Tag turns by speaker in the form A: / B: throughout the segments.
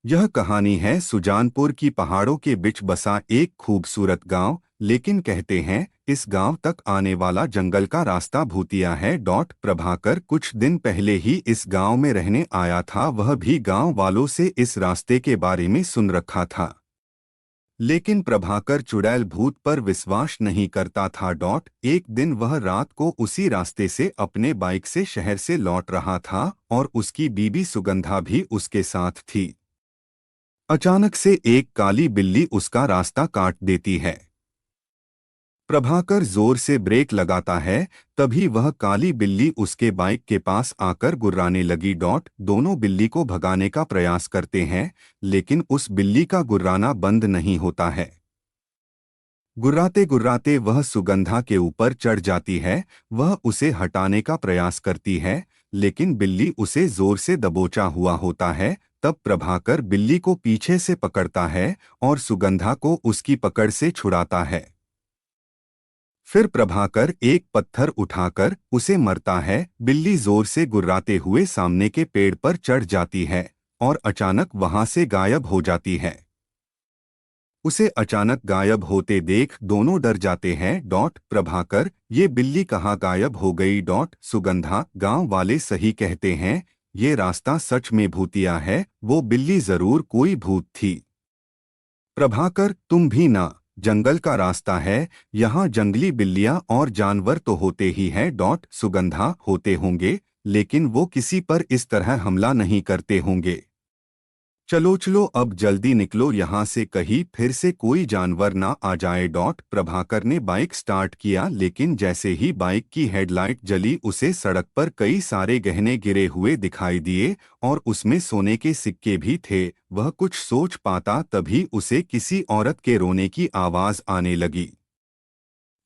A: यह कहानी है सुजानपुर की पहाड़ों के बीच बसा एक खूबसूरत गांव। लेकिन कहते हैं इस गांव तक आने वाला जंगल का रास्ता भूतिया है। प्रभाकर कुछ दिन पहले ही इस गांव में रहने आया था। वह भी गांव वालों से इस रास्ते के बारे में सुन रखा था, लेकिन प्रभाकर चुड़ैल भूत पर विश्वास नहीं करता था। एक दिन वह रात को उसी रास्ते से अपने बाइक से शहर से लौट रहा था और उसकी बीबी सुगंधा भी उसके साथ थी। अचानक से एक काली बिल्ली उसका रास्ता काट देती है। प्रभाकर जोर से ब्रेक लगाता है, तभी वह काली बिल्ली उसके बाइक के पास आकर गुर्राने लगी। दोनों बिल्ली को भगाने का प्रयास करते हैं, लेकिन उस बिल्ली का गुर्राना बंद नहीं होता है। गुर्राते गुर्राते वह सुगंधा के ऊपर चढ़ जाती है। वह उसे हटाने का प्रयास करती है, लेकिन बिल्ली उसे जोर से दबोचा हुआ होता है। तब प्रभाकर बिल्ली को पीछे से पकड़ता है और सुगंधा को उसकी पकड़ से छुड़ाता है। फिर प्रभाकर एक पत्थर उठाकर उसे मरता है। बिल्ली जोर से गुर्राते हुए सामने के पेड़ पर चढ़ जाती है और अचानक वहां से गायब हो जाती है। उसे अचानक गायब होते देख दोनों डर जाते हैं। प्रभाकर, ये बिल्ली कहाँ गायब हो गई? सुगंधा, गांव वाले सही कहते हैं, ये रास्ता सच में भूतिया है। वो बिल्ली जरूर कोई भूत थी। प्रभाकर, तुम भी ना, जंगल का रास्ता है, यहाँ जंगली बिल्लियां और जानवर तो होते ही हैं। सुगंधा, होते होंगे, लेकिन वो किसी पर इस तरह हमला नहीं करते होंगे। चलो चलो अब जल्दी निकलो यहाँ से, कहीं फिर से कोई जानवर ना आ जाए। प्रभाकर ने बाइक स्टार्ट किया, लेकिन जैसे ही बाइक की हेडलाइट जली उसे सड़क पर कई सारे गहने गिरे हुए दिखाई दिए और उसमें सोने के सिक्के भी थे। वह कुछ सोच पाता तभी उसे किसी औरत के रोने की आवाज आने लगी।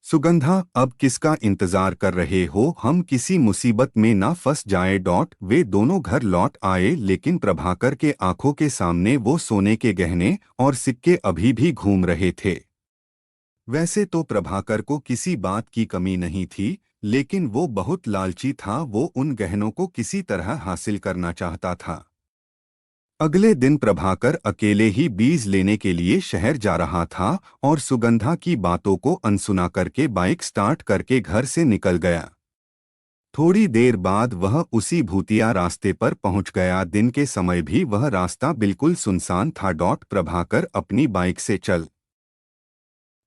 A: सुगंधा, अब किसका इंतजार कर रहे हो? हम किसी मुसीबत में ना फंस जाए। वे दोनों घर लौट आए, लेकिन प्रभाकर के आंखों के सामने वो सोने के गहने और सिक्के अभी भी घूम रहे थे। वैसे तो प्रभाकर को किसी बात की कमी नहीं थी, लेकिन वो बहुत लालची था। वो उन गहनों को किसी तरह हासिल करना चाहता था। अगले दिन प्रभाकर अकेले ही बीज लेने के लिए शहर जा रहा था और सुगंधा की बातों को अनसुना करके बाइक स्टार्ट करके घर से निकल गया। थोड़ी देर बाद वह उसी भूतिया रास्ते पर पहुंच गया। दिन के समय भी वह रास्ता बिल्कुल सुनसान था। प्रभाकर अपनी बाइक से चल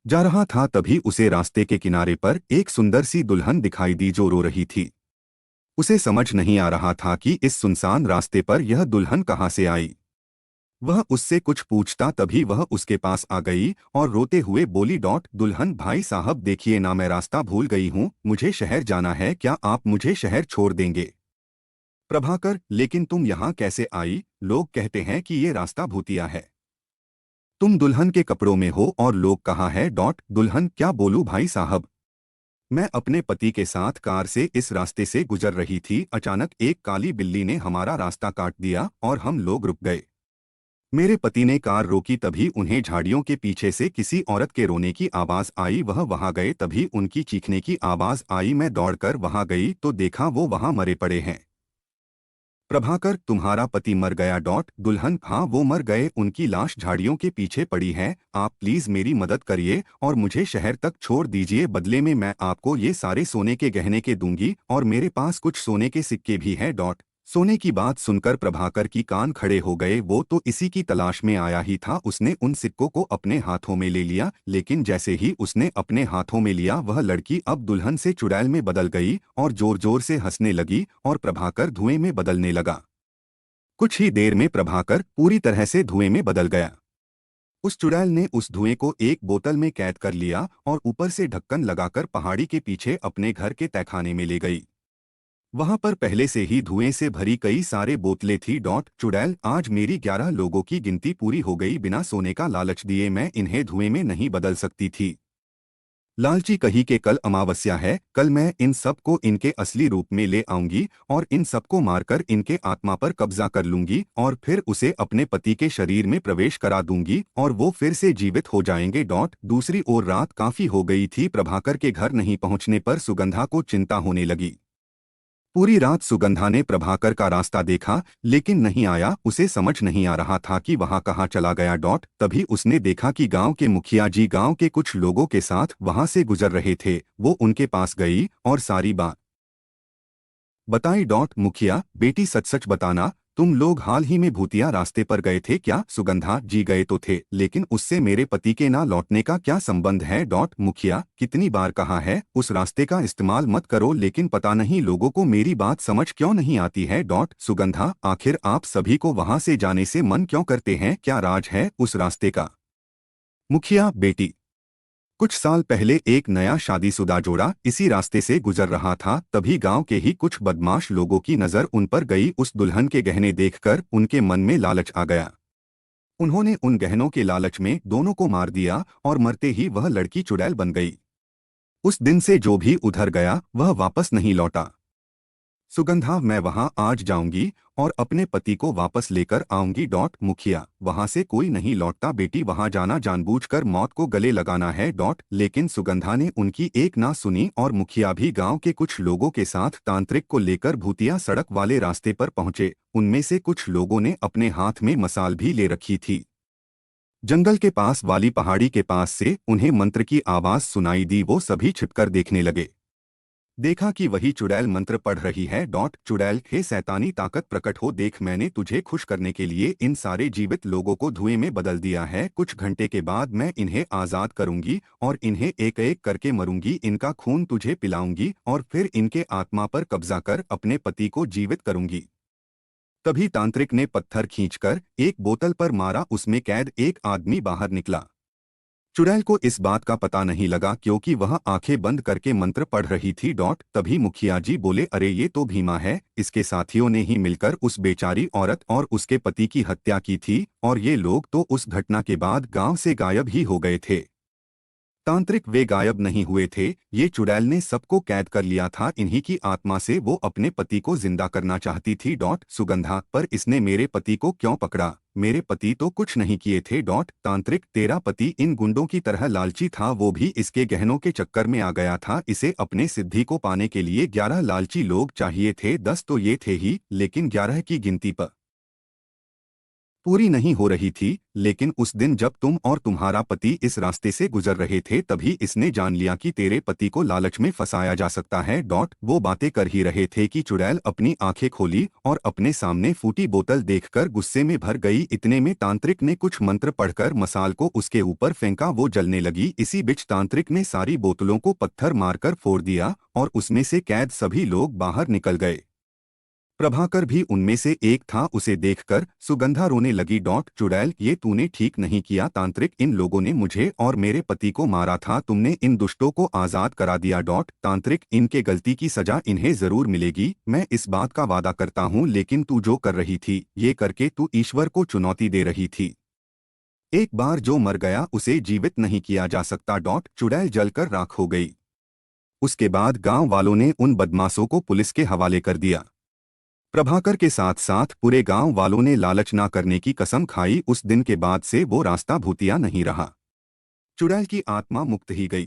A: जा रहा था, तभी उसे रास्ते के किनारे पर एक सुंदर सी दुल्हन दिखाई दी जो रो रही थी। उसे समझ नहीं आ रहा था कि इस सुनसान रास्ते पर यह दुल्हन कहाँ से आई। वह उससे कुछ पूछता तभी वह उसके पास आ गई और रोते हुए बोली। दुल्हन, भाई साहब देखिए ना, मैं रास्ता भूल गई हूँ, मुझे शहर जाना है, क्या आप मुझे शहर छोड़ देंगे? प्रभाकर, लेकिन तुम यहाँ कैसे आई? लोग कहते हैं कि ये रास्ता भूतिया है। तुम दुल्हन के कपड़ों में हो और लोग कहाँ है? दुल्हन, क्या बोलूँ भाई साहब, मैं अपने पति के साथ कार से इस रास्ते से गुजर रही थी। अचानक एक काली बिल्ली ने हमारा रास्ता काट दिया और हम लोग रुक गए। मेरे पति ने कार रोकी तभी उन्हें झाड़ियों के पीछे से किसी औरत के रोने की आवाज आई। वह वहां गए तभी उनकी चीखने की आवाज आई। मैं दौड़कर वहां गई तो देखा वो वहां मरे पड़े हैं। प्रभाकर, तुम्हारा पति मर गया? दुल्हन, हाँ वो मर गए, उनकी लाश झाड़ियों के पीछे पड़ी है। आप प्लीज मेरी मदद करिए और मुझे शहर तक छोड़ दीजिए, बदले में मैं आपको ये सारे सोने के गहने के दूंगी और मेरे पास कुछ सोने के सिक्के भी हैं। सोने की बात सुनकर प्रभाकर की कान खड़े हो गए। वो तो इसी की तलाश में आया ही था। उसने उन सिक्कों को अपने हाथों में ले लिया, लेकिन जैसे ही उसने अपने हाथों में लिया वह लड़की अब दुल्हन से चुड़ैल में बदल गई और जोर जोर से हंसने लगी और प्रभाकर धुएं में बदलने लगा। कुछ ही देर में प्रभाकर पूरी तरह से धुएं में बदल गया। उस चुड़ैल ने उस धुएं को एक बोतल में कैद कर लिया और ऊपर से ढक्कन लगाकर पहाड़ी के पीछे अपने घर के तहखाने में ले गई। वहां पर पहले से ही धुएं से भरी कई सारे बोतलें थी। चुड़ैल, आज मेरी 11 लोगों की गिनती पूरी हो गई, बिना सोने का लालच दिए मैं इन्हें धुएं में नहीं बदल सकती थी। लालची कही के कल अमावस्या है, कल मैं इन सब को इनके असली रूप में ले आऊंगी और इन सबको मारकर इनके आत्मा पर कब्जा कर लूंगी और फिर उसे अपने पति के शरीर में प्रवेश करा दूंगी और वो फिर से जीवित हो जाएंगे। दूसरी ओर रात काफी हो गई थी। प्रभाकर के घर नहीं पहुंचने पर सुगंधा को चिंता होने लगी। पूरी रात सुगंधा ने प्रभाकर का रास्ता देखा लेकिन नहीं आया। उसे समझ नहीं आ रहा था कि वहां कहाँ चला गया। तभी उसने देखा कि गांव के मुखिया जी गांव के कुछ लोगों के साथ वहां से गुजर रहे थे। वो उनके पास गई और सारी बात बताई। मुखिया बेटी, सच सच बताना, तुम लोग हाल ही में भूतिया रास्ते पर गए थे क्या? सुगंधा जी गए तो थे, लेकिन उससे मेरे पति के ना लौटने का क्या संबंध है? मुखिया कितनी बार कहा है उस रास्ते का इस्तेमाल मत करो, लेकिन पता नहीं लोगों को मेरी बात समझ क्यों नहीं आती है। सुगंधा आखिर आप सभी को वहां से जाने से मन क्यों करते हैं? क्या राज है उस रास्ते का? मुखिया बेटी, कुछ साल पहले एक नया शादीशुदा जोड़ा इसी रास्ते से गुजर रहा था। तभी गांव के ही कुछ बदमाश लोगों की नजर उन पर गई। उस दुल्हन के गहने देखकर उनके मन में लालच आ गया। उन्होंने उन गहनों के लालच में दोनों को मार दिया और मरते ही वह लड़की चुड़ैल बन गई। उस दिन से जो भी उधर गया वह वापस नहीं लौटा। सुगंधा मैं वहां आज जाऊंगी और अपने पति को वापस लेकर आऊंगी। मुखिया वहां से कोई नहीं लौटता बेटी, वहां जाना जानबूझकर मौत को गले लगाना है। लेकिन सुगंधा ने उनकी एक ना सुनी और मुखिया भी गांव के कुछ लोगों के साथ तांत्रिक को लेकर भूतिया सड़क वाले रास्ते पर पहुंचे। उनमें से कुछ लोगों ने अपने हाथ में मसाल भी ले रखी थी। जंगल के पास वाली पहाड़ी के पास से उन्हें मंत्र की आवाज सुनाई दी। वो सभी छिपकर देखने लगे। देखा कि वही चुड़ैल मंत्र पढ़ रही है। चुड़ैल, हे शैतानी ताकत प्रकट हो, देख मैंने तुझे खुश करने के लिए इन सारे जीवित लोगों को धुएं में बदल दिया है। कुछ घंटे के बाद मैं इन्हें आजाद करूंगी और इन्हें एक एक करके मरूंगी। इनका खून तुझे पिलाऊंगी और फिर इनके आत्मा पर कब्जा कर अपने पति को जीवित करूंगी। तभी तांत्रिक ने पत्थर खींचकर एक बोतल पर मारा। उसमें कैद एक आदमी बाहर निकला। चुड़ैल को इस बात का पता नहीं लगा क्योंकि वह आंखें बंद करके मंत्र पढ़ रही थी। तभी मुखिया जी बोले, अरे ये तो भीमा है, इसके साथियों ने ही मिलकर उस बेचारी औरत और उसके पति की हत्या की थी और ये लोग तो उस घटना के बाद गांव से गायब ही हो गए थे। तांत्रिक वे गायब नहीं हुए थे, ये चुड़ैल ने सबको कैद कर लिया था। इन्हीं की आत्मा से वो अपने पति को जिंदा करना चाहती थी। सुगंधा, पर इसने मेरे पति को क्यों पकड़ा? मेरे पति तो कुछ नहीं किए थे। तांत्रिक, तेरा पति इन गुंडों की तरह लालची था, वो भी इसके गहनों के चक्कर में आ गया था। इसे अपने सिद्धि को पाने के लिए 11 लालची लोग चाहिए थे। 10 तो ये थे ही, लेकिन 11 की गिनती पर पूरी नहीं हो रही थी। लेकिन उस दिन जब तुम और तुम्हारा पति इस रास्ते से गुजर रहे थे तभी इसने जान लिया कि तेरे पति को लालच में फंसाया जा सकता है। वो बातें कर ही रहे थे कि चुड़ैल अपनी आंखें खोली और अपने सामने फूटी बोतल देखकर गुस्से में भर गई। इतने में तांत्रिक ने कुछ मंत्र पढ़कर मसाल को उसके ऊपर फेंका, वो जलने लगी। इसी बीच तांत्रिक ने सारी बोतलों को पत्थर मारकर फोड़ दिया और उसमें से कैद सभी लोग बाहर निकल गए। प्रभाकर भी उनमें से एक था। उसे देखकर सुगंधा रोने लगी। चुड़ैल, ये तूने ठीक नहीं किया। तांत्रिक, इन लोगों ने मुझे और मेरे पति को मारा था, तुमने इन दुष्टों को आजाद करा दिया। तांत्रिक, इनके गलती की सजा इन्हें जरूर मिलेगी, मैं इस बात का वादा करता हूँ। लेकिन तू जो कर रही थी ये करके तू ईश्वर को चुनौती दे रही थी। एक बार जो मर गया उसे जीवित नहीं किया जा सकता। चुड़ैल जलकर राख हो गई। उसके बाद गांव वालों ने उन बदमाशों को पुलिस के हवाले कर दिया। प्रभाकर के साथ साथ पूरे गांव वालों ने लालच ना करने की कसम खाई। उस दिन के बाद से वो रास्ता भूतिया नहीं रहा। चुड़ैल की आत्मा मुक्त ही गई।